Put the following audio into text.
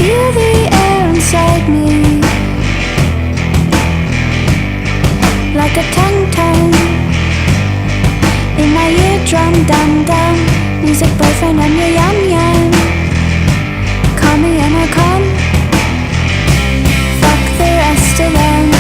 feel the air inside me, like a tongue in my eardrum. Dum dum, music boyfriend, I'm your yum yum. Call me and I'll come. Fuck the rest of them.